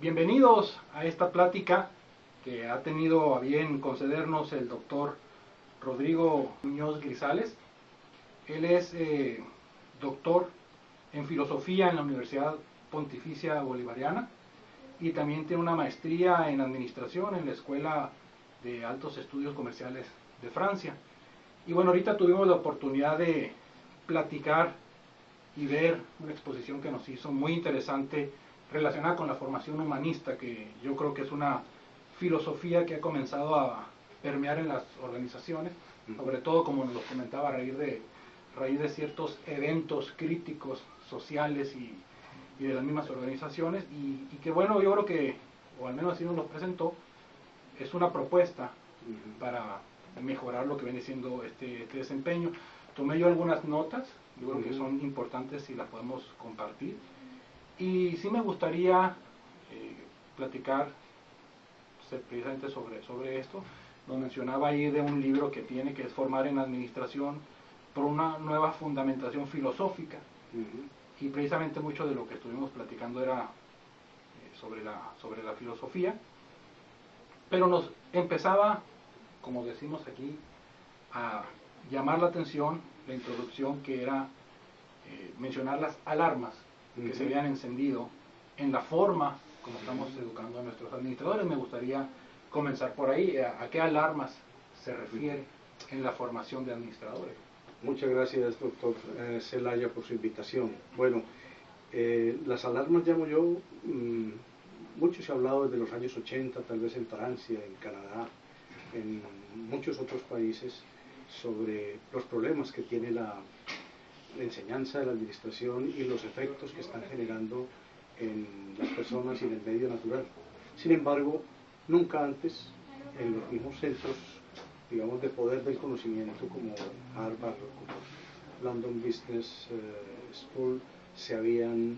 Bienvenidos a esta plática que ha tenido a bien concedernos el doctor Rodrigo Muñoz Grisales. Él es doctor en filosofía en la Universidad Pontificia Bolivariana y también tiene una maestría en administración en la Escuela de Altos Estudios Comerciales de Francia. Y bueno, ahorita tuvimos la oportunidad de platicar y ver una exposición que nos hizo muy interesante relacionada con la formación humanista, que yo creo que es una filosofía que ha comenzado a permear en las organizaciones, sobre todo como nos lo comentaba a raíz de ciertos eventos críticos sociales y de las mismas organizaciones, y que bueno, yo creo que, o al menos así nos lo presentó, es una propuesta para mejorar lo que viene siendo este desempeño. Tomé yo algunas notas, yo creo que son importantes y las podemos compartir. Y sí me gustaría platicar precisamente sobre esto. Nos mencionaba ahí de un libro que tiene, que es Formar en Administración por una nueva fundamentación filosófica. Y precisamente mucho de lo que estuvimos platicando era sobre la filosofía. Pero nos empezaba, como decimos aquí, a llamar la atención la introducción, que era mencionar las alarmas que se habían encendido en la forma como estamos educando a nuestros administradores. Me gustaría comenzar por ahí. ¿A qué alarmas se refiere en la formación de administradores? Muchas gracias, doctor Celaya, por su invitación. Bueno, las alarmas llamo yo, mucho se ha hablado desde los años 80, tal vez en Francia, en Canadá, en muchos otros países, sobre los problemas que tiene la enseñanza de la administración y los efectos que están generando en las personas y en el medio natural. Sin embargo, nunca antes en los mismos centros, digamos, de poder del conocimiento como Harvard o como London Business School se habían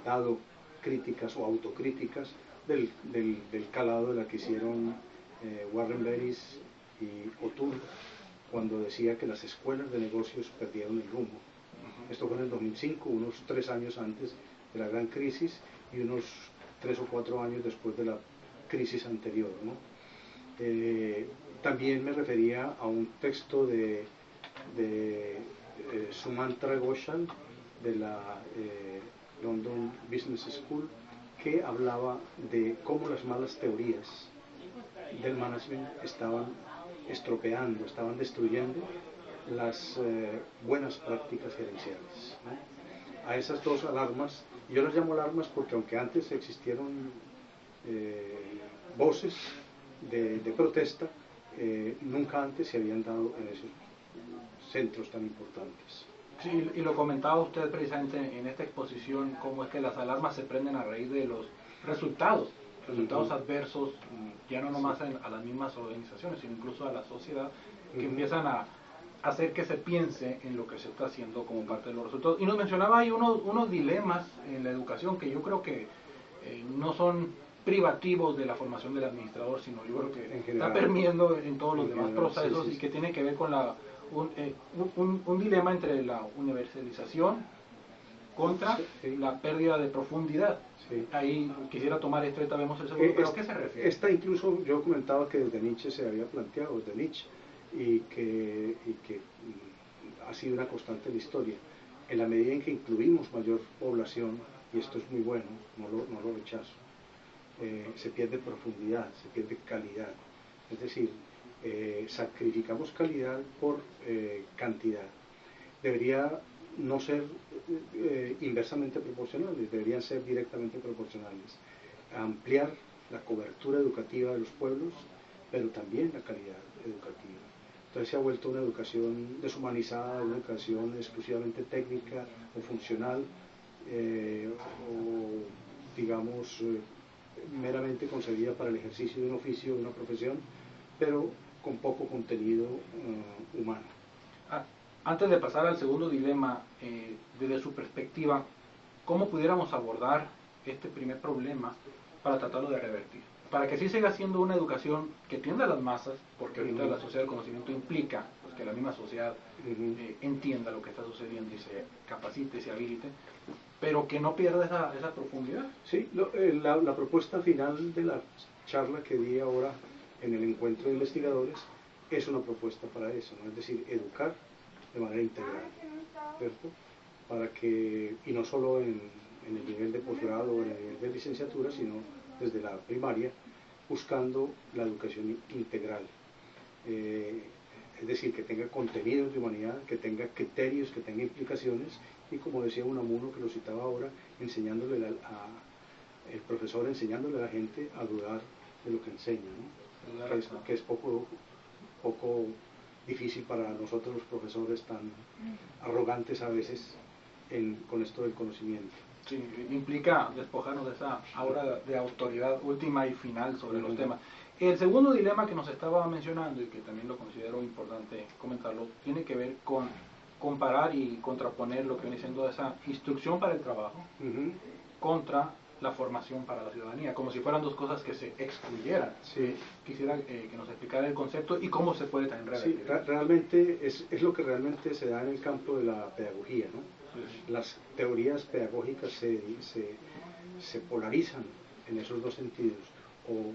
dado críticas o autocríticas del calado de la que hicieron Warren Bennis y O'Toole cuando decía que las escuelas de negocios perdieron el rumbo. Esto fue en el 2005, unos 3 años antes de la gran crisis y unos 3 o 4 años después de la crisis anterior, ¿no? También me refería a un texto de Sumantra Ghoshal de la London Business School, que hablaba de cómo las malas teorías del management estaban estropeando, estaban destruyendo las buenas prácticas gerenciales, ¿no? A esas dos alarmas, yo las llamo alarmas porque aunque antes existieron voces de protesta, nunca antes se habían dado en esos centros tan importantes. Sí, y lo comentaba usted precisamente en esta exposición, cómo es que las alarmas se prenden a raíz de los resultados adversos, ya no nomás a las mismas organizaciones, sino incluso a la sociedad, que empiezan a hacer que se piense en lo que se está haciendo como parte de los resultados. Y nos mencionaba ahí unos dilemas en la educación que yo creo que no son privativos de la formación del administrador, sino yo creo que está permeando en todos los demás procesos, y que tiene que ver con un dilema entre la universalización contra la pérdida de profundidad. Ahí quisiera tomar esto, ahorita vemos el segundo, pero ¿a qué se refiere? Esta incluso yo comentaba que desde Nietzsche se había planteado, desde Nietzsche, y que ha sido una constante en la historia. En la medida en que incluimos mayor población, y esto es muy bueno, no lo rechazo, se pierde profundidad, se pierde calidad. Es decir, sacrificamos calidad por cantidad. Debería no ser inversamente proporcionales, deberían ser directamente proporcionales. Ampliar la cobertura educativa de los pueblos, pero también la calidad educativa. Entonces se ha vuelto una educación deshumanizada, una educación exclusivamente técnica o funcional, o digamos meramente concebida para el ejercicio de un oficio, de una profesión, pero con poco contenido humano. Antes de pasar al segundo dilema, desde su perspectiva, ¿cómo pudiéramos abordar este primer problema para tratarlo de revertir? Para que sí siga siendo una educación que tienda a las masas, porque ahorita la sociedad del conocimiento implica pues, que la misma sociedad entienda lo que está sucediendo y se capacite, se habilite, pero que no pierda esa profundidad. Sí, la propuesta final de la charla que di ahora en el encuentro de investigadores es una propuesta para eso, ¿no? Es decir, educar de manera integral, ¿cierto? Para que, y no solo en el nivel de posgrado o en el nivel de licenciatura, sino desde la primaria, buscando la educación integral. Es decir, que tenga contenidos de humanidad, que tenga criterios, que tenga implicaciones, y como decía Unamuno, que lo citaba ahora, el profesor enseñándole a la gente a dudar de lo que enseña, ¿no? Que es poco difícil para nosotros los profesores tan arrogantes a veces con esto del conocimiento. Sí, implica despojarnos de esa aura de autoridad última y final sobre los temas. El segundo dilema que nos estaba mencionando, y que también lo considero importante comentarlo, tiene que ver con comparar y contraponer lo que viene siendo esa instrucción para el trabajo contra la formación para la ciudadanía, como si fueran dos cosas que se excluyeran. Sí. Quisiera que nos explicara el concepto y cómo se puede también revertir. Sí, realmente es lo que realmente se da en el campo de la pedagogía, ¿no? Sí. Las teorías pedagógicas se polarizan en esos dos sentidos, o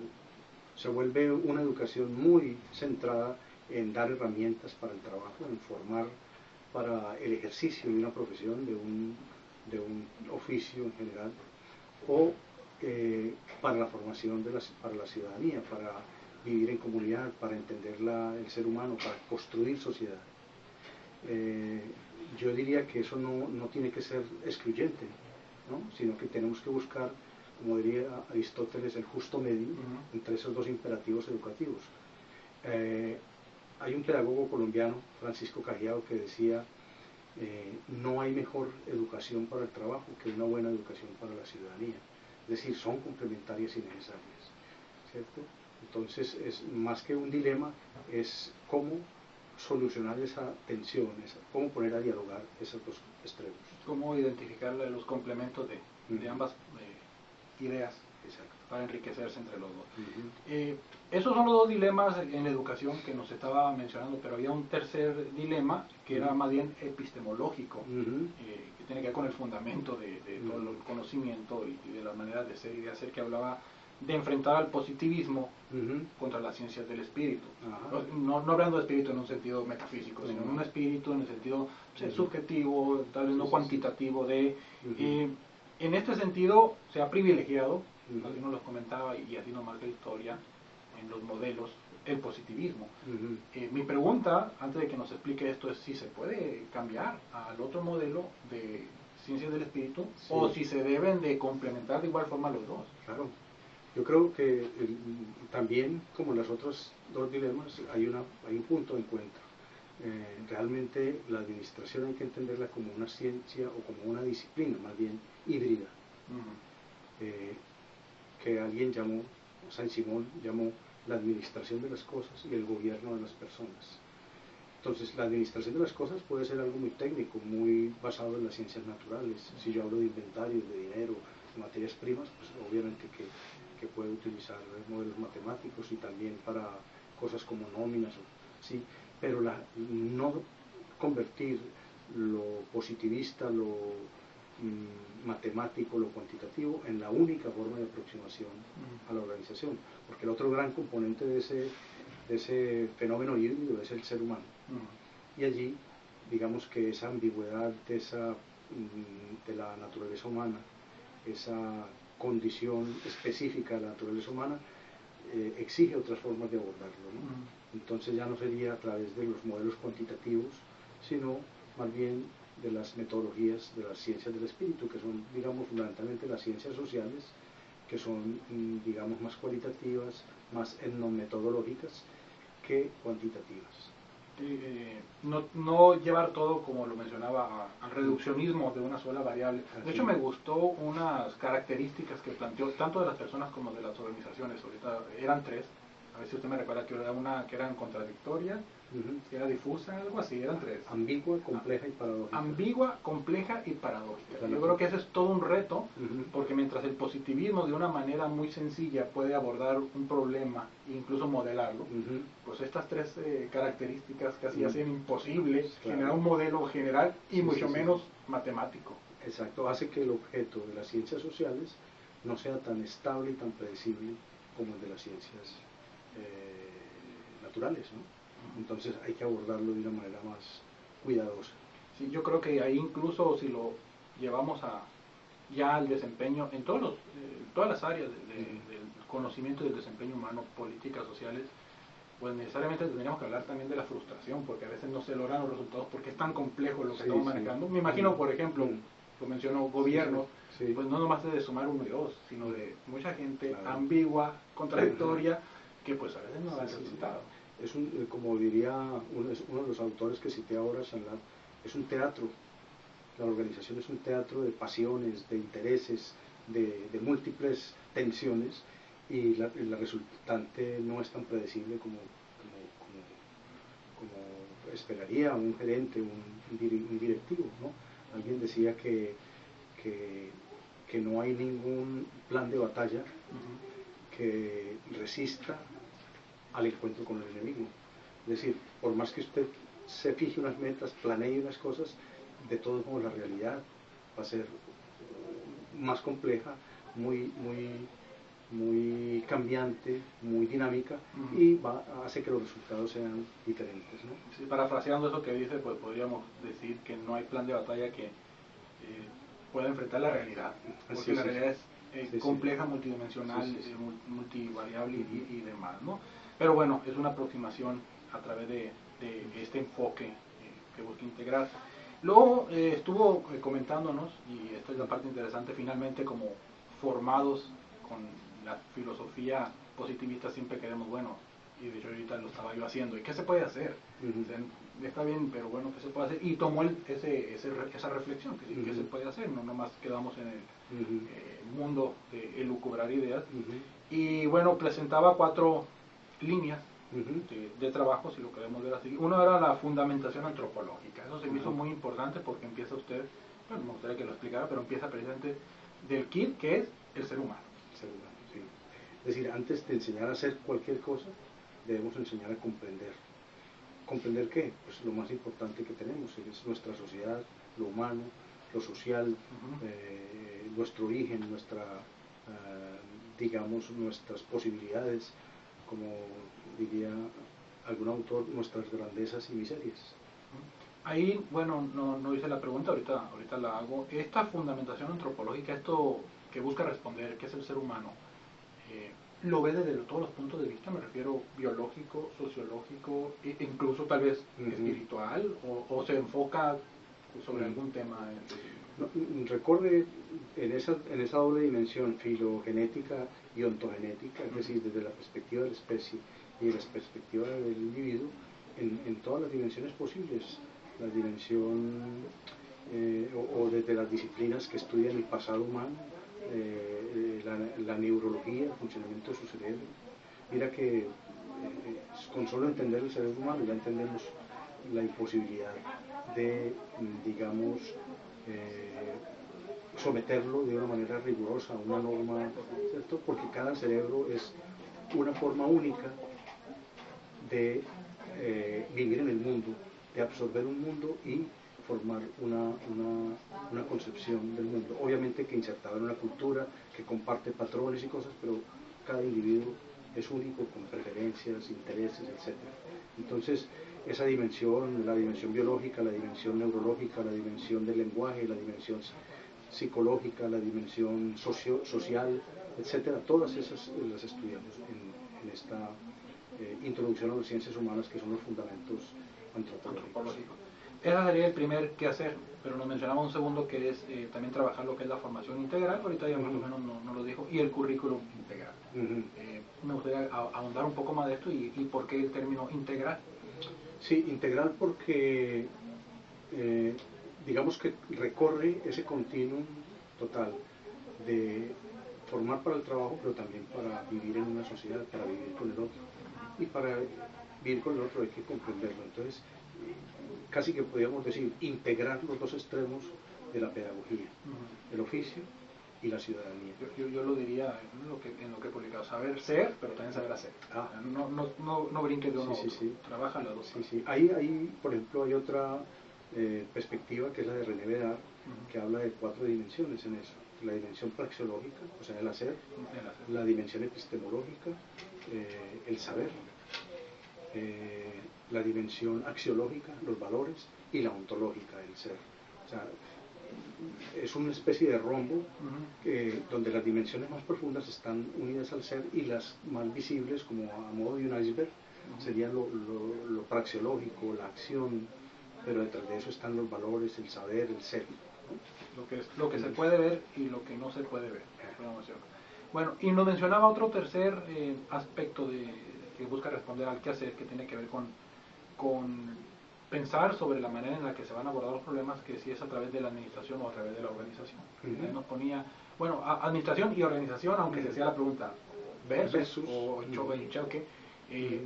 se vuelve una educación muy centrada en dar herramientas para el trabajo, en formar para el ejercicio de una profesión, de un oficio en general, o para la formación para la ciudadanía, para vivir en comunidad, para entender el ser humano, para construir sociedad. Yo diría que eso no tiene que ser excluyente, ¿no? Sino que tenemos que buscar, como diría Aristóteles, el justo medio entre esos dos imperativos educativos. Hay un pedagogo colombiano, Francisco Cajiao, que decía: no hay mejor educación para el trabajo que una buena educación para la ciudadanía. Es decir, son complementarias y necesarias, ¿cierto? Entonces, es más que un dilema, es cómo solucionar esa tensión, cómo poner a dialogar esos dos extremos. Cómo identificar los complementos de ambas ideas. Exacto. Para enriquecerse entre los dos. Esos son los dos dilemas en la educación que nos estaba mencionando, pero había un tercer dilema que era más bien epistemológico, que tiene que ver con el fundamento de todo el conocimiento y de las maneras de ser y de hacer, que hablaba de enfrentar al positivismo contra las ciencias del espíritu. No hablando de espíritu en un sentido metafísico, sino en un espíritu en el sentido subjetivo, tal vez no cuantitativo de... en este sentido se ha privilegiado, así nos lo comentaba y así nos marca la historia en los modelos, el positivismo. Mi pregunta, antes de que nos explique esto, es si se puede cambiar al otro modelo de ciencias del espíritu, o si se deben de complementar de igual forma los dos. Claro. Yo creo que también, como en los otros dos dilemas, hay un punto de encuentro. Realmente la administración hay que entenderla como una ciencia o como una disciplina, más bien híbrida. Que alguien llamó, Saint-Simon llamó la administración de las cosas y el gobierno de las personas. Entonces, la administración de las cosas puede ser algo muy técnico, muy basado en las ciencias naturales. Si yo hablo de inventarios, de dinero, de materias primas, pues obviamente que puede utilizar modelos matemáticos, y también para cosas como nóminas, ¿sí? Pero no convertir lo positivista, lo matemático, lo cuantitativo en la única forma de aproximación a la organización, porque el otro gran componente de ese fenómeno híbrido es el ser humano. Y allí, digamos que esa ambigüedad de la naturaleza humana, esa condición específica de la naturaleza humana, exige otras formas de abordarlo, ¿no? Entonces ya no sería a través de los modelos cuantitativos, sino más bien de las metodologías de las ciencias del espíritu, que son, digamos, fundamentalmente las ciencias sociales, que son, digamos, más cualitativas, más etnometodológicas que cuantitativas. No llevar todo, como lo mencionaba, al reduccionismo de una sola variable. De hecho, me gustó unas características que planteó tanto de las personas como de las organizaciones. Ahorita eran tres, a ver si usted me recuerda, que era una que eran contradictorias, que era difusa, algo así, eran tres. Ambigua, compleja y paradójica. Ambigua, compleja y paradójica. Yo creo que ese es todo un reto, porque mientras el positivismo de una manera muy sencilla puede abordar un problema e incluso modelarlo, pues estas tres características casi hacen imposible generar un modelo general y mucho menos matemático. Exacto, hace que el objeto de las ciencias sociales no sea tan estable y tan predecible como el de las ciencias naturales, ¿no? Entonces hay que abordarlo de una manera más cuidadosa. Sí, yo creo que ahí incluso si lo llevamos ya al desempeño en todas las áreas del conocimiento del desempeño humano, políticas sociales, pues necesariamente tendríamos que hablar también de la frustración, porque a veces no se logran los resultados porque es tan complejo lo que estamos manejando. Me imagino, por ejemplo, lo menciono, gobiernos, pues no nomás es de sumar uno y dos, sino de mucha gente ambigua, contradictoria, que pues a veces no da el resultado. Es como diría uno de los autores que cité ahora, Shanlab, es un teatro. La organización es un teatro de pasiones, de intereses, de múltiples tensiones, y la resultante no es tan predecible como esperaría un gerente, un directivo, ¿no? Alguien decía que no hay ningún plan de batalla que resista al encuentro con el enemigo. Es decir, por más que usted se fije unas metas, planee unas cosas, de todos modos la realidad va a ser más compleja, muy cambiante, muy dinámica, y hace que los resultados sean diferentes, ¿no? Sí, parafraseando eso que dice, pues podríamos decir que no hay plan de batalla que pueda enfrentar la realidad, porque la realidad es compleja, multidimensional, multivariable y demás, ¿no? Pero bueno, es una aproximación a través de este enfoque que busca integrar. Luego estuvo comentándonos, y esta es la parte interesante, finalmente como formados con la filosofía positivista siempre queremos, bueno, y de hecho ahorita lo estaba yo haciendo, ¿y qué se puede hacer? O sea, está bien, pero bueno, ¿qué se puede hacer? Y tomó esa reflexión, que ¿qué se puede hacer? No nomás quedamos en el mundo de elucubrar ideas. Y bueno, presentaba 4 líneas de trabajo, si lo queremos ver así. Uno era la fundamentación antropológica. Eso se me hizo muy importante porque empieza usted, bueno, me gustaría que lo explicara, pero empieza precisamente del kit, que es el ser humano. Ser humano, sí. Es decir, antes de enseñar a hacer cualquier cosa, debemos enseñar a comprender. ¿Comprender qué? Pues lo más importante que tenemos es nuestra sociedad, lo humano, lo social, nuestro origen, digamos, nuestras posibilidades, como diría algún autor, nuestras grandezas y miserias. Ahí, bueno, no hice la pregunta, ahorita la hago. Esta fundamentación antropológica, esto que busca responder, ¿qué es el ser humano? Lo ve desde todos los puntos de vista, me refiero biológico, sociológico, incluso tal vez espiritual, o se enfoca sobre algún tema. No, recuerde, en esa doble dimensión filogenética y ontogenética, es decir, desde la perspectiva de la especie y de la perspectiva del individuo, en todas las dimensiones posibles, la dimensión o desde las disciplinas que estudian el pasado humano, la neurología, el funcionamiento de su cerebro. Mira que con solo entender el cerebro humano ya entendemos la imposibilidad de, digamos, someterlo de una manera rigurosa a una norma, ¿cierto? Porque cada cerebro es una forma única de vivir en el mundo, de absorber un mundo y formar una concepción del mundo. Obviamente que insertado en una cultura que comparte patrones y cosas, pero cada individuo es único, con preferencias, intereses, etc. Entonces, esa dimensión, la dimensión biológica, la dimensión neurológica, la dimensión del lenguaje, la dimensión psicológica, la dimensión social, etc., todas esas las estudiamos en esta introducción a las ciencias humanas, que son los fundamentos antropológicos. Ese sería el primer que hacer, pero nos mencionamos un segundo que es también trabajar lo que es la formación integral, ahorita ya más o menos no lo dijo, y el currículum integral. Me gustaría ahondar un poco más de esto y por qué el término integral. Sí, integral porque digamos que recorre ese continuum total de formar para el trabajo, pero también para vivir en una sociedad, para vivir con el otro. Y para vivir con el otro hay que comprenderlo. Entonces, casi que podríamos decir, integrar los dos extremos de la pedagogía, el oficio y la ciudadanía. Yo lo diría en lo que he publicado, saber ser, pero también saber hacer. No brinques de uno a otro. Trabaja las dos. Ahí, por ejemplo, hay otra perspectiva que es la de René Bédard, que habla de 4 dimensiones en eso: la dimensión praxeológica, o sea, el hacer, la dimensión epistemológica, el saber, la dimensión axiológica, los valores, y la ontológica, el ser. O sea, es una especie de rombo donde las dimensiones más profundas están unidas al ser, y las más visibles, como a modo de un iceberg, sería lo praxeológico, la acción, pero detrás de eso están los valores, el saber, el ser, ¿no? Lo que se puede ver y lo que no se puede ver. Bueno, y nos mencionaba otro tercer aspecto que busca responder al qué hacer, que tiene que ver con pensar sobre la manera en la que se van a abordar los problemas, que si es a través de la administración o a través de la organización. Ahí nos ponía, bueno, administración y organización, aunque se hacía la pregunta versus o choque.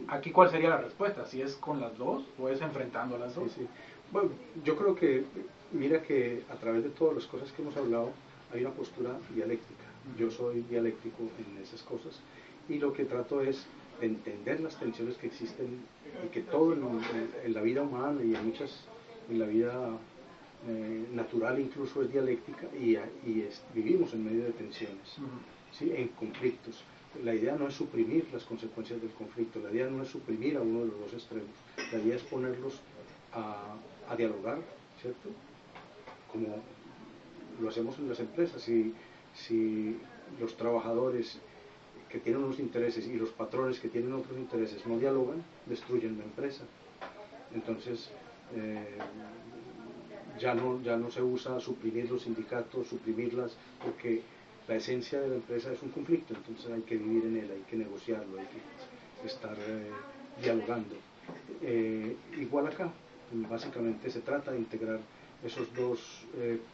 Aquí, ¿cuál sería la respuesta? ¿Si es con las dos o es enfrentando las dos? Sí. Bueno, yo creo que, mira que a través de todas las cosas que hemos hablado, hay una postura dialéctica. Yo soy dialéctico en esas cosas, y lo que trato es de entender las tensiones que existen, y que todo en la vida humana y en la vida natural incluso es dialéctica, y vivimos en medio de tensiones, ¿sí? En conflictos. La idea no es suprimir las consecuencias del conflicto, la idea no es suprimir a uno de los dos extremos, la idea es ponerlos a dialogar, ¿cierto? Como lo hacemos en las empresas. Si los trabajadores que tienen unos intereses y los patrones que tienen otros intereses no dialogan, destruyen la empresa. Entonces ya no se usa suprimir los sindicatos, suprimirlas, porque la esencia de la empresa es un conflicto, entonces hay que vivir en él, hay que negociarlo, hay que estar dialogando. Igual acá, básicamente se trata de integrar esos dos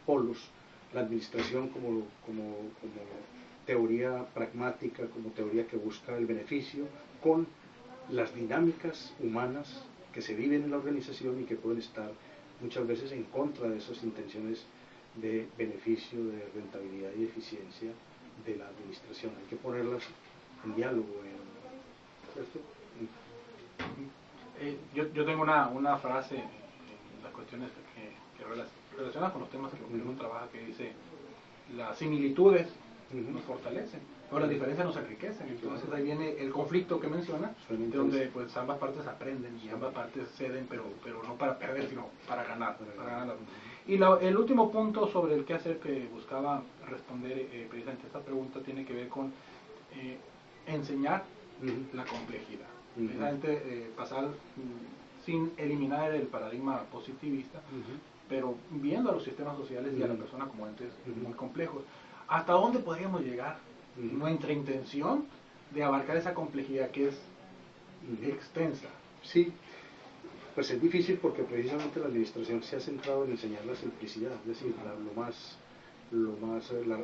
polos: la administración como teoría pragmática, como teoría que busca el beneficio, con las dinámicas humanas que se viven en la organización y que pueden estar muchas veces en contra de esas intenciones de beneficio, de rentabilidad y eficiencia de la administración. Hay que ponerlas en diálogo, ¿cierto? Yo tengo una frase en las cuestiones que relacionadas con los temas que uno trabaja, que dice: las similitudes nos fortalecen, pero las diferencias nos enriquecen. Entonces ahí viene el conflicto que menciona, donde pues ambas partes aprenden y ambas partes ceden, pero no para perder, sino para ganar. Y el último punto sobre el qué hacer que buscaba responder precisamente esta pregunta tiene que ver con enseñar la complejidad. Precisamente pasar sin eliminar el paradigma positivista, pero viendo a los sistemas sociales y a la persona como entes muy complejos. ¿Hasta dónde podríamos llegar? Nuestra intención de abarcar esa complejidad que es extensa. Sí, pues es difícil, porque precisamente la administración se ha centrado en enseñar la simplicidad, es decir,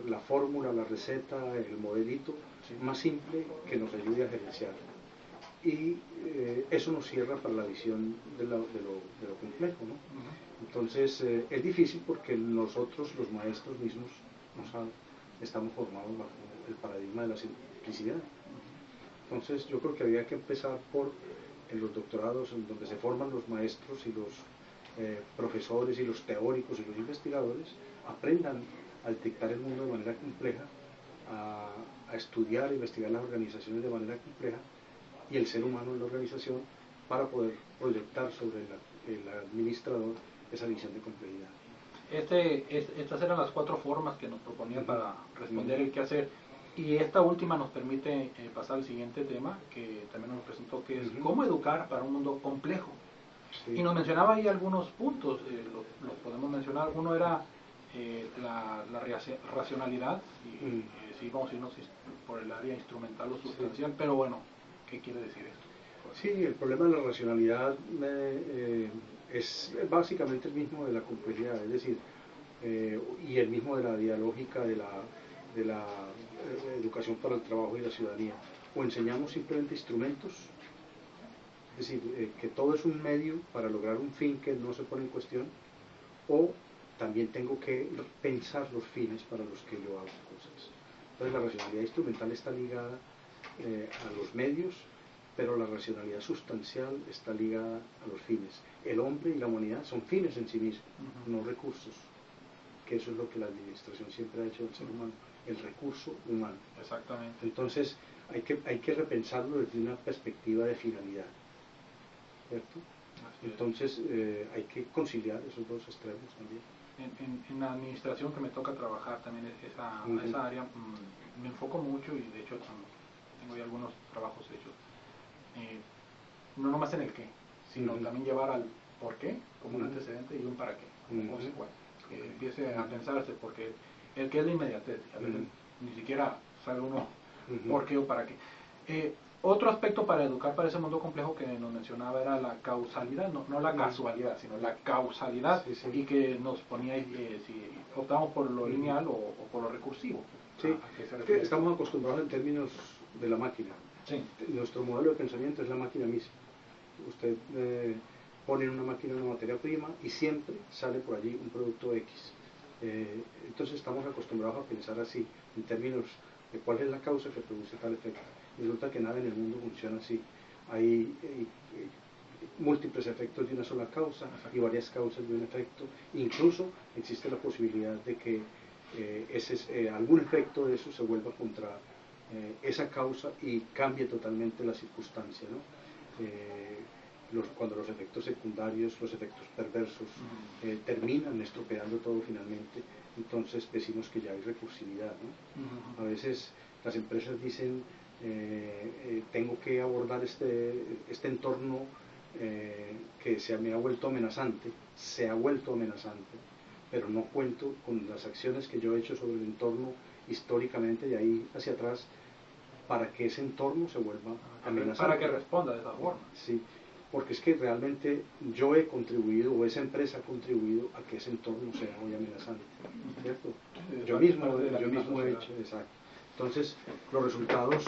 la fórmula, la receta, el modelito más simple que nos ayude a gerenciar. Y eso nos cierra para la visión de lo complejo, ¿no? Entonces es difícil, porque nosotros, los maestros mismos, estamos formados bajo el paradigma de la simplicidad. Entonces yo creo que había que empezar en los doctorados, en donde se forman los maestros y los profesores y los teóricos y los investigadores, aprendan a detectar el mundo de manera compleja, a estudiar e investigar las organizaciones de manera compleja y el ser humano en la organización, para poder proyectar sobre el administrador esa visión de complejidad. Estas eran las 4 formas que nos proponía para responder el qué hacer, y esta última nos permite pasar al siguiente tema que también nos presentó, que es cómo educar para un mundo complejo. Y nos mencionaba ahí algunos puntos, los podemos mencionar. Uno era la racionalidad, y sí, vamos a irnos por el área instrumental o sustancial, pero bueno, ¿qué quiere decir esto? Sí, el problema de la racionalidad es básicamente el mismo de la complejidad, es decir, y el mismo de la dialógica de la educación para el trabajo y la ciudadanía. O enseñamos simplemente instrumentos, es decir, que todo es un medio para lograr un fin que no se pone en cuestión, o también tengo que pensar los fines para los que yo hago cosas. Entonces la racionalidad instrumental está ligada a los medios, pero la racionalidad sustancial está ligada a los fines. El hombre y la humanidad son fines en sí mismos, no recursos que eso es lo que la administración siempre ha hecho del ser humano, el recurso humano. Exactamente. Entonces hay que repensarlo desde una perspectiva de finalidad, ¿cierto? Entonces hay que conciliar esos dos extremos también. En la administración que me toca trabajar también esa área, me enfoco mucho, y de hecho tengo ya algunos trabajos hechos, no nomás en el qué, sino también llevar al por qué como un antecedente y un para qué como consecuencia, que empiece a pensarse, porque el qué es la inmediatez, a veces ni siquiera sabe uno por qué o para qué. Otro aspecto para educar para ese mundo complejo que nos mencionaba era la causalidad, no la casualidad, sino la causalidad, y que nos ponía si optamos por lo lineal o por lo recursivo. Sí, estamos acostumbrados en términos de la máquina. Sí. Nuestro modelo de pensamiento es la máquina misma. Usted pone en una máquina una materia prima y siempre sale por allí un producto X. Entonces estamos acostumbrados a pensar así, en términos de cuál es la causa que produce tal efecto. Resulta que nada en el mundo funciona así. Hay múltiples efectos de una sola causa y varias causas de un efecto. Incluso existe la posibilidad de que algún efecto de eso se vuelva contra esa causa y cambie totalmente la circunstancia, ¿no? Cuando los efectos secundarios, los efectos perversos terminan estropeando todo finalmente, entonces decimos que ya hay recursividad, ¿no? A veces las empresas dicen tengo que abordar este entorno que me ha vuelto amenazante, pero no cuento con las acciones que yo he hecho sobre el entorno históricamente de ahí hacia atrás para que ese entorno se vuelva amenazante. Para que responda de esa forma. Sí, porque es que realmente yo he contribuido, o esa empresa ha contribuido a que ese entorno sea muy amenazante, ¿cierto? Yo mismo he hecho, exacto. Entonces, los resultados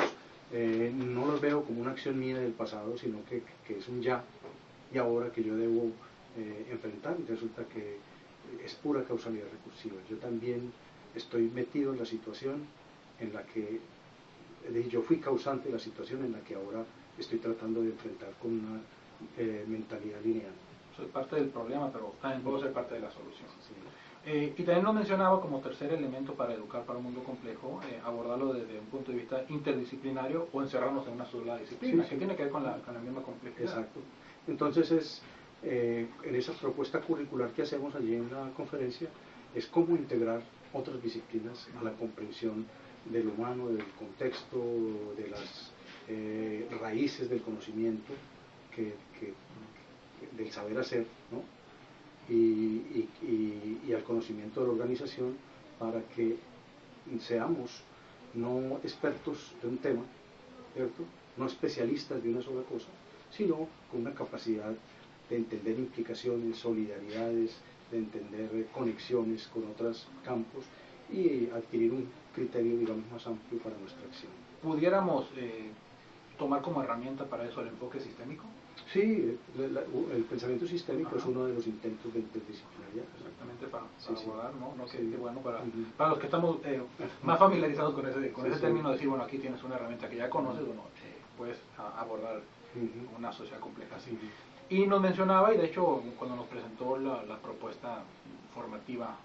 no los veo como una acción mía del pasado, sino que es un ya y ahora que yo debo enfrentar, y resulta que es pura causalidad recursiva. Yo también estoy metido en la situación en la que yo fui causante de la situación en la que ahora estoy tratando de enfrentar con una mentalidad lineal. Soy parte del problema, pero también puedo ser parte de la solución. Sí. Y también lo mencionaba como tercer elemento para educar para un mundo complejo, abordarlo desde un punto de vista interdisciplinario o encerrarnos en una sola disciplina, que tiene que ver con la misma complejidad. Exacto. Entonces en esa propuesta curricular que hacemos allí en la conferencia, es cómo integrar otras disciplinas a la comprensión del humano, del contexto, de las raíces del conocimiento, del saber hacer, ¿no? Y al conocimiento de la organización, para que seamos no expertos de un tema, ¿cierto? No especialistas de una sola cosa, sino con una capacidad de entender implicaciones, solidaridades, de entender conexiones con otros campos y adquirir un criterio, digamos, más amplio para nuestra acción. ¿Pudiéramos tomar como herramienta para eso el enfoque sistémico? Sí, el pensamiento sistémico es uno de los intentos de interdisciplinaridad. Exactamente, para abordar, ¿no? Qué bueno para los que estamos más familiarizados con ese término, decir, bueno, aquí tienes una herramienta que ya conoces, bueno, puedes abordar una sociedad compleja así. Y nos mencionaba, y de hecho cuando nos presentó la propuesta formativa,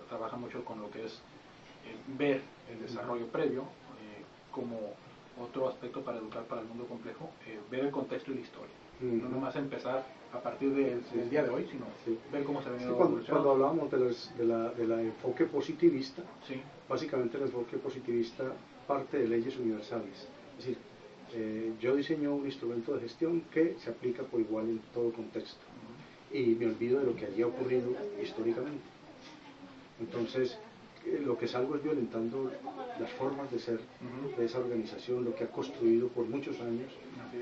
trabaja mucho con lo que es ver el desarrollo previo como otro aspecto para educar para el mundo complejo, ver el contexto y la historia. No nomás empezar a partir del día de hoy, sino ver cómo se ha venido evolucionando. Cuando hablábamos del enfoque positivista, básicamente el enfoque positivista parte de leyes universales. Es decir, yo diseño un instrumento de gestión que se aplica por igual en todo contexto. Y me olvido de lo que allí ha ocurrido históricamente. Entonces, lo que salgo es violentando las formas de ser de esa organización, lo que ha construido por muchos años,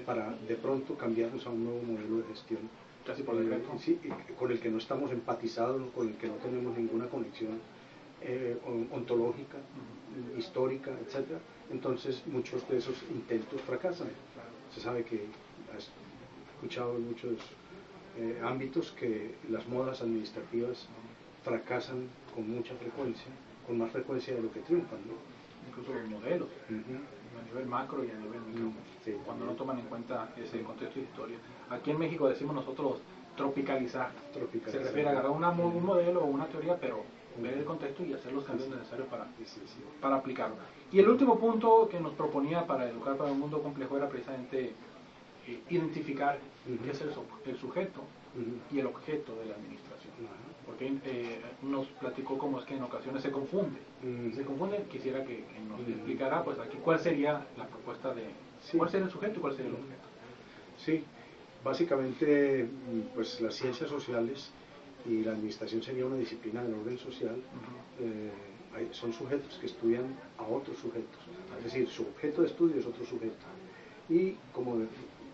para de pronto cambiarnos a un nuevo modelo de gestión. Casi por decreto. Sí, con el que no estamos empatizados, con el que no tenemos ninguna conexión ontológica, histórica, etc. Entonces muchos de esos intentos fracasan. Se sabe que has escuchado en muchos ámbitos que las modas administrativas fracasan con mucha frecuencia, con más frecuencia de lo que triunfan, ¿no? Incluso los modelos, a nivel macro y a nivel micro, cuando no toman en cuenta ese contexto de historia. Aquí en México decimos nosotros tropicalizar. Se refiere a agarrar un modelo o una teoría, pero ver el contexto y hacer los cambios necesarios Sí, sí, sí. para aplicarlo. Y el último punto que nos proponía para educar para un mundo complejo era precisamente identificar qué es el sujeto y el objeto de la administración. Porque nos platicó cómo es que en ocasiones se confunde. Se confunde, quisiera que nos explicara pues aquí cuál sería la propuesta de cuál sería el sujeto y cuál sería el objeto. Sí, básicamente pues las ciencias sociales y la administración sería una disciplina del orden social. Son sujetos que estudian a otros sujetos, es decir, su objeto de estudio es otro sujeto. Y como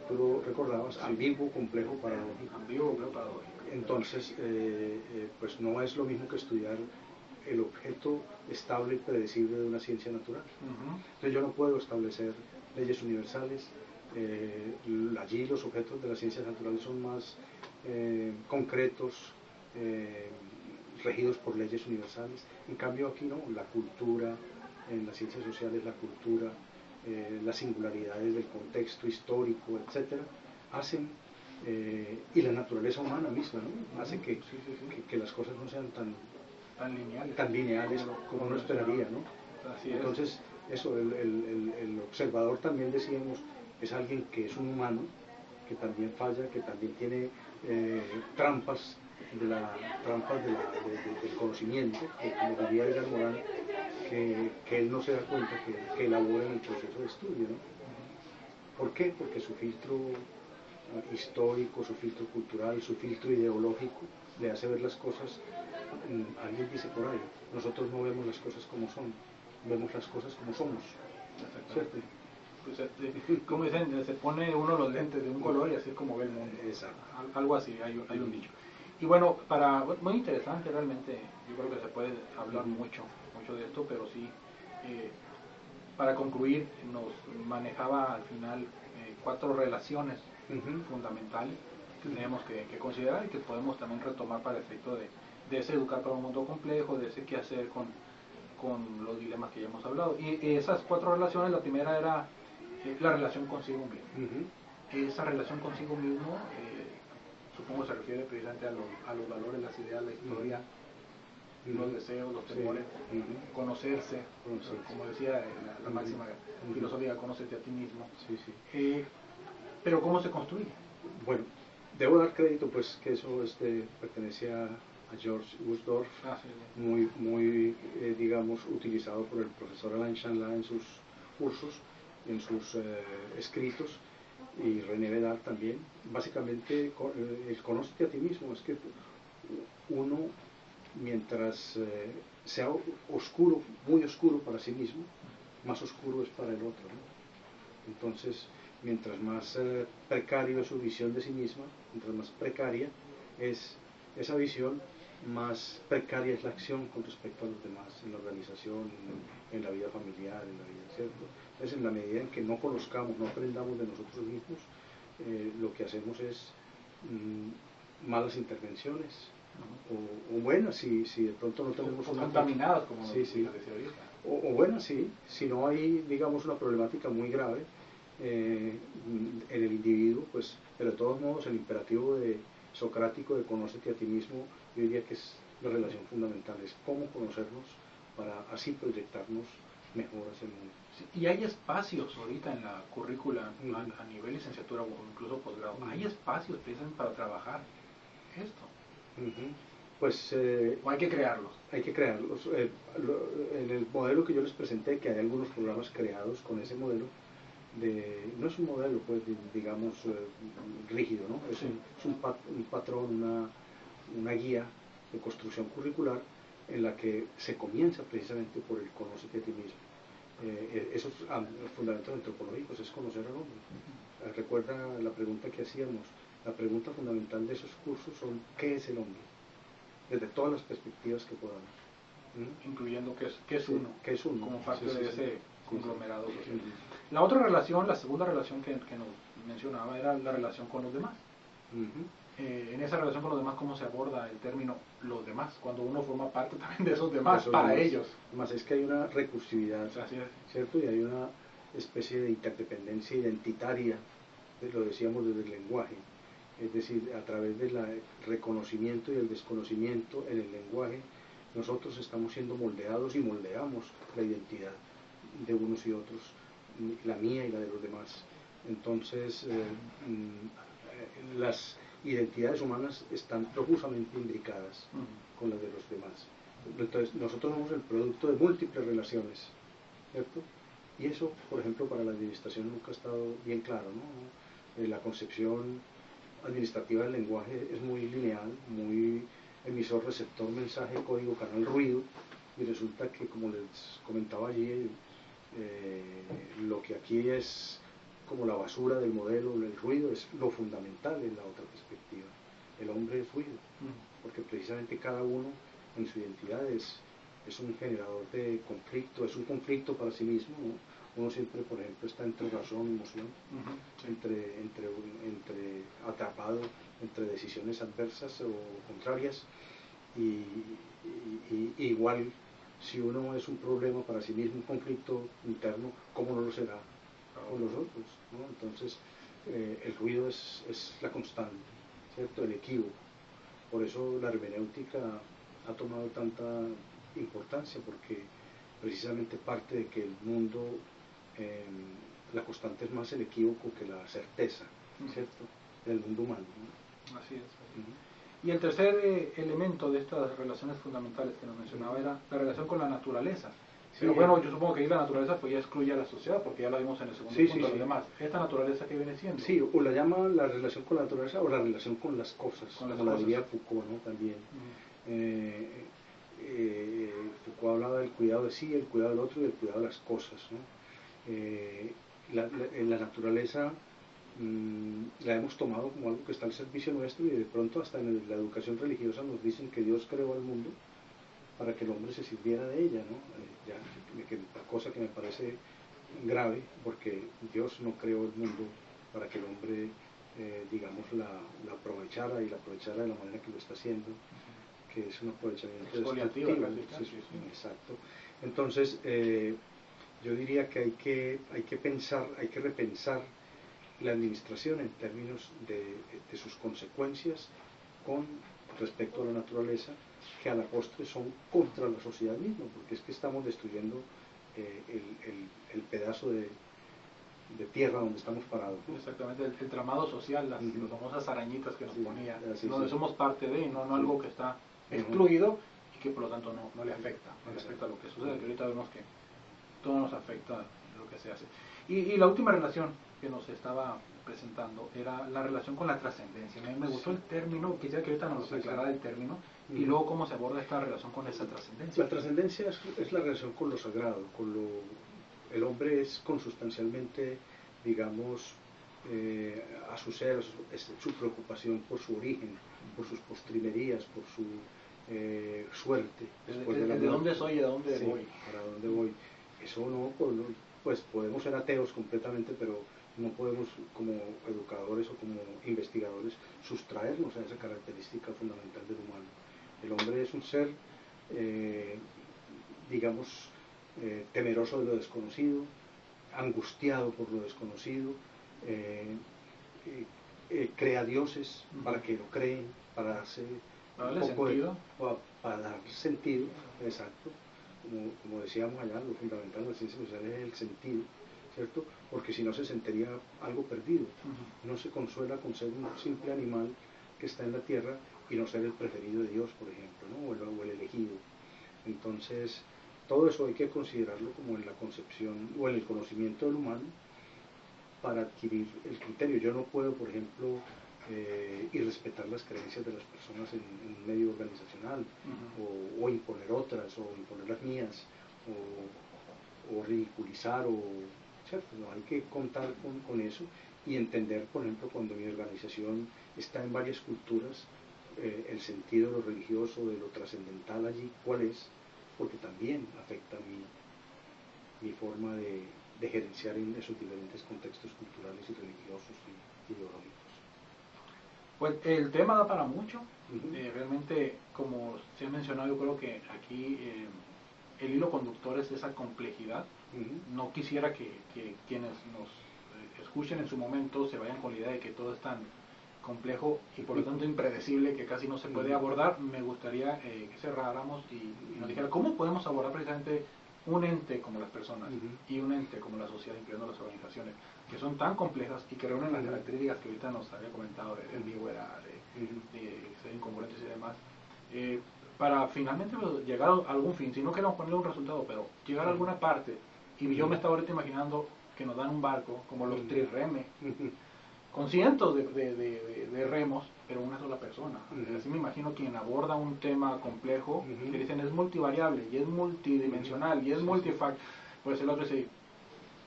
tú lo recordabas, ambiguo, complejo, paradójico. Ambiguo, complejo, paradójico. Entonces, pues no es lo mismo que estudiar el objeto estable y predecible de una ciencia natural. Entonces yo no puedo establecer leyes universales. Allí los objetos de las ciencias naturales son más concretos, regidos por leyes universales. En cambio aquí no, la cultura, en las ciencias sociales la cultura, las singularidades del contexto histórico, etcétera, hacen, y la naturaleza humana misma, ¿no? Hace que las cosas no sean tan lineales como uno esperaría, ¿no? Entonces, eso, el observador también decíamos, es alguien que es un humano, que también falla, que también tiene trampas del conocimiento, que como diría Edgar Morin, que él no se da cuenta que elabora en el proceso de estudio, ¿no? ¿Por qué? Porque su filtro histórico, su filtro cultural, su filtro ideológico le hace ver las cosas. Alguien dice por ahí, nosotros no vemos las cosas como son, vemos las cosas como somos, ¿cierto? Pues, como dicen, se pone uno los lentes de un color y así es como ve el mundo. Exacto. Algo así, hay un dicho. Y bueno, muy interesante realmente, yo creo que se puede hablar mucho de esto, pero sí, para concluir, nos manejaba al final 4 relaciones fundamentales que tenemos que considerar y que podemos también retomar para el efecto de ese educar para un mundo complejo, de ese qué hacer con los dilemas que ya hemos hablado. Y esas 4 relaciones, la primera era la relación consigo mismo. Esa relación consigo mismo, supongo se refiere precisamente a los valores, las ideas, la historia, los deseos, los temores, conocerse, como decía la máxima filosofía, conócete a ti mismo. Pero ¿cómo se construye? Bueno, debo dar crédito pues que eso pertenece a George Wursdorf, muy digamos utilizado por el profesor Alain Chanla en sus cursos, en sus escritos, y René Vedal también. Básicamente el conócete a ti mismo es que uno, mientras sea oscuro, muy oscuro para sí mismo, más oscuro es para el otro, ¿no? Entonces, mientras más precario es su visión de sí misma, mientras más precaria es esa visión, más precaria es la acción con respecto a los demás, en la organización, en la vida familiar, en la vida, ¿cierto? Entonces, en la medida en que no conozcamos, no aprendamos de nosotros mismos, lo que hacemos es malas intervenciones, o buenas, si de pronto no tenemos una contaminadas, como o buenas, sí, si no hay, digamos, una problemática muy grave en el individuo, pues, pero de todos modos el imperativo socrático de conócete a ti mismo, yo diría que es la relación fundamental, es cómo conocernos para así proyectarnos mejor hacia el mundo. Sí, y hay espacios ahorita en la currícula a nivel licenciatura o incluso posgrado, hay espacios precisamente para trabajar esto. Pues o hay que crearlos. Hay que crearlos. En el modelo que yo les presenté, que hay algunos programas creados con ese modelo, no es un modelo, pues, digamos, rígido, ¿no? Es un patrón, una guía de construcción curricular en la que se comienza precisamente por el conócete a ti mismo. Esos fundamentos antropológicos es conocer al hombre. Recuerda la pregunta que hacíamos. La pregunta fundamental de esos cursos son ¿qué es el hombre? Desde todas las perspectivas que podamos. Incluyendo qué es uno, como parte de ese conglomerado social. La otra relación, la segunda relación que nos mencionaba era la relación con los demás. En esa relación con los demás, ¿cómo se aborda el término los demás? Cuando uno forma parte también de esos demás, para ellos. Además es que hay una recursividad, ¿cierto? Y hay una especie de interdependencia identitaria, lo decíamos desde el lenguaje. Es decir, a través del reconocimiento y el desconocimiento en el lenguaje, nosotros estamos siendo moldeados y moldeamos la identidad de unos y otros, la mía y la de los demás. Entonces, las identidades humanas están profusamente imbricadas con las de los demás. Entonces, nosotros somos el producto de múltiples relaciones, ¿cierto? Y eso, por ejemplo, para la administración nunca ha estado bien claro, ¿no? La concepción administrativa del lenguaje es muy lineal, muy emisor, receptor, mensaje, código, canal, ruido, y resulta que, como les comentaba allí, lo que aquí es como la basura del modelo, el ruido, es lo fundamental en la otra perspectiva. El hombre es ruido, porque precisamente cada uno en su identidad es un generador de conflicto, es un conflicto para sí mismo, ¿no? Uno siempre, por ejemplo, está entre razón y emoción, entre atrapado entre decisiones adversas o contrarias, y igual si uno es un problema para sí mismo, un conflicto interno, ¿cómo no lo será con los otros, ¿no? Entonces, el ruido es la constante, ¿cierto? El equívoco. Por eso la hermenéutica ha tomado tanta importancia, porque precisamente parte de que el mundo, la constante es más el equívoco que la certeza, ¿cierto? Del mundo humano, ¿no? Así es. Y el tercer elemento de estas relaciones fundamentales que nos mencionaba era la relación con la naturaleza. Pero bueno, yo supongo que ahí la naturaleza pues ya excluye a la sociedad, porque ya la vimos en el segundo punto. Además, ¿esta naturaleza qué viene siendo? Sí, o la llama la relación con la naturaleza o la relación con las cosas, como la diría Foucault, ¿no? También. Foucault hablaba del cuidado de sí, el cuidado del otro y el cuidado de las cosas, ¿no? La naturaleza la hemos tomado como algo que está al servicio nuestro, y de pronto hasta en la educación religiosa nos dicen que Dios creó al mundo para que el hombre se sirviera de ella, ¿no? Cosa que me parece grave, porque Dios no creó el mundo para que el hombre, digamos, la aprovechara, y la aprovechara de la manera que lo está haciendo, que es un aprovechamiento destructivo. Exacto. Entonces, yo diría que hay que pensar, hay que repensar la administración en términos de sus consecuencias con respecto a la naturaleza, que a la postre son contra la sociedad misma, porque es que estamos destruyendo el pedazo de tierra donde estamos parados, ¿no? Exactamente, el tramado social, las famosas arañitas que nos ponía, donde somos parte de, y no algo que está excluido y que por lo tanto no le afecta, no le afecta lo que sucede, que ahorita vemos que todo nos afecta lo que se hace. Y la última relación que nos estaba presentando era la relación con la trascendencia. Me gustó el término, quisiera que ahorita nos aclarara el término, y luego cómo se aborda esta relación con esa trascendencia. La trascendencia es la relación con lo sagrado, el hombre es consustancialmente, digamos, a su ser, su preocupación por su origen, por sus postrimerías, por su suerte. ¿De dónde soy y de dónde voy? ¿Para dónde voy? Eso no, pues podemos ser ateos completamente, pero no podemos, como educadores o como investigadores, sustraernos a esa característica fundamental del humano. El hombre es un ser, digamos, temeroso de lo desconocido, angustiado por lo desconocido, crea dioses para que lo creen, para darse un poco sentido. Para dar sentido, exacto. Como decíamos allá, lo fundamental de la ciencia social es el sentido, ¿cierto? Porque si no se sentiría algo perdido. No se consuela con ser un simple animal que está en la tierra y no ser el preferido de Dios, por ejemplo, ¿no? o el elegido. Entonces, todo eso hay que considerarlo como en la concepción o en el conocimiento del humano para adquirir el criterio. Yo no puedo, por ejemplo, irrespetar las creencias de las personas en un medio organizacional, o imponer otras, o imponer las mías, o ridiculizar, ¿cierto? No, hay que contar con eso y entender, por ejemplo, cuando mi organización está en varias culturas, el sentido de lo religioso, de lo trascendental allí, ¿cuál es? Porque también afecta mi forma de gerenciar en esos diferentes contextos culturales y religiosos y ideológicos. Pues el tema da para mucho. Realmente, como se ha mencionado, yo creo que aquí el hilo conductor es esa complejidad. No quisiera que quienes nos escuchen en su momento se vayan con la idea de que todo es tan complejo y por lo tanto impredecible que casi no se puede abordar, me gustaría que cerráramos y nos dijera cómo podemos abordar precisamente un ente como las personas y un ente como la sociedad, incluyendo las organizaciones, que son tan complejas y que reúnen las características que ahorita nos había comentado de ambigüedad, de ser incongruentes y demás, para finalmente pues, llegar a algún fin. Si no queremos ponerle un resultado, pero llegar a alguna parte. Y yo me estaba ahorita imaginando que nos dan un barco como los trireme, con cientos de remos, pero una sola persona. Así me imagino quien aborda un tema complejo, que dicen es multivariable, y es multidimensional, y es multifact. Pues el otro dice,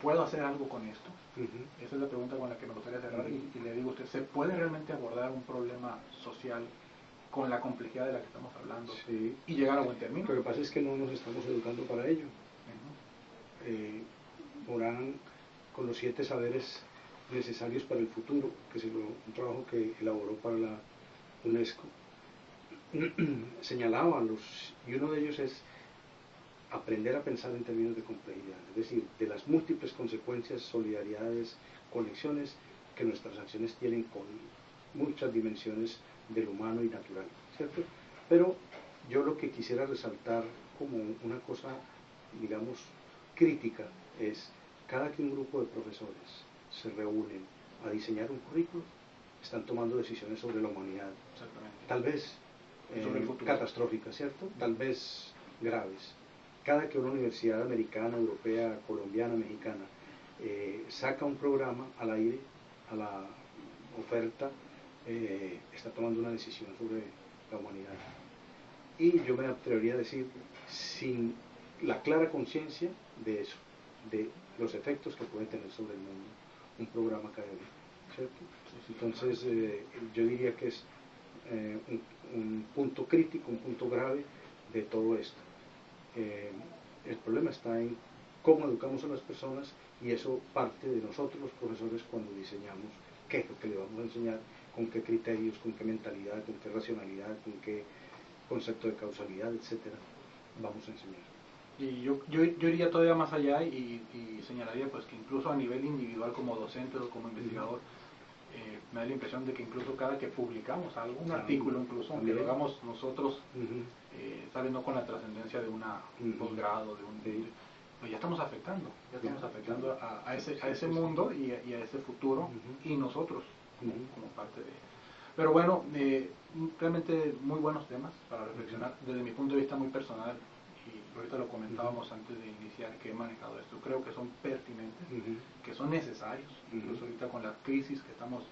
¿puedo hacer algo con esto? Esa es la pregunta con la que me gustaría cerrar, y le digo a usted, ¿se puede realmente abordar un problema social con la complejidad de la que estamos hablando y llegar a buen término? Lo que pasa es que no nos estamos educando para ello. Morán, con los 7 saberes necesarios para el futuro, que es un trabajo que elaboró para la UNESCO, señalaba y uno de ellos es aprender a pensar en términos de complejidad, es decir, de las múltiples consecuencias, solidaridades, conexiones que nuestras acciones tienen con muchas dimensiones del humano y natural, ¿cierto? Pero yo lo que quisiera resaltar como una cosa, digamos, crítica es cada que un grupo de profesores se reúnen a diseñar un currículo, están tomando decisiones sobre la humanidad, tal vez catastróficas, ¿cierto? Tal vez graves. Cada que una universidad americana, europea, colombiana, mexicana saca un programa al aire, a la oferta, está tomando una decisión sobre la humanidad. Y yo me atrevería a decir, sin la clara conciencia de eso, de los efectos que puede tener sobre el mundo un programa académico, ¿cierto? Entonces yo diría que es un punto crítico, un punto grave de todo esto. El problema está en cómo educamos a las personas, y eso parte de nosotros los profesores cuando diseñamos qué es lo que le vamos a enseñar, con qué criterios, con qué mentalidad, con qué racionalidad, con qué concepto de causalidad, etcétera, vamos a enseñar. Y yo iría todavía más allá y señalaría pues que incluso a nivel individual como docente o como investigador, me da la impresión de que incluso cada que publicamos algo, un artículo incluso, aunque lo hagamos nosotros, tal vez no con la trascendencia de un posgrado, pues ya estamos afectando a ese mundo y a ese futuro, y nosotros como parte de ello. Pero bueno, realmente muy buenos temas para reflexionar, desde mi punto de vista muy personal, y ahorita lo comentábamos antes de iniciar que he manejado esto, creo que son pertinentes, que son necesarios, incluso ahorita con la crisis que estamos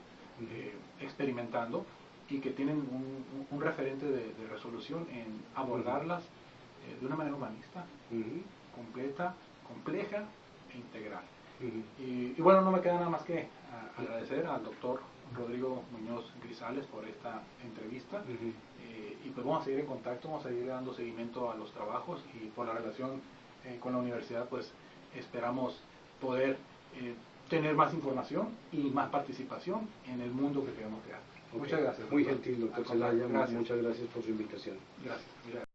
experimentando, y que tienen un referente de resolución en abordarlas de una manera humanista, completa, compleja e integral. Y bueno, no me queda nada más que agradecer al doctor Rodrigo Muñoz Grisales por esta entrevista, y pues vamos a seguir en contacto, vamos a seguir dando seguimiento a los trabajos, y por la relación con la universidad pues esperamos poder tener más información y más participación en el mundo que queremos crear. Muchas gracias. Muy gentil, doctor Zelaya, muchas gracias por su invitación. Gracias.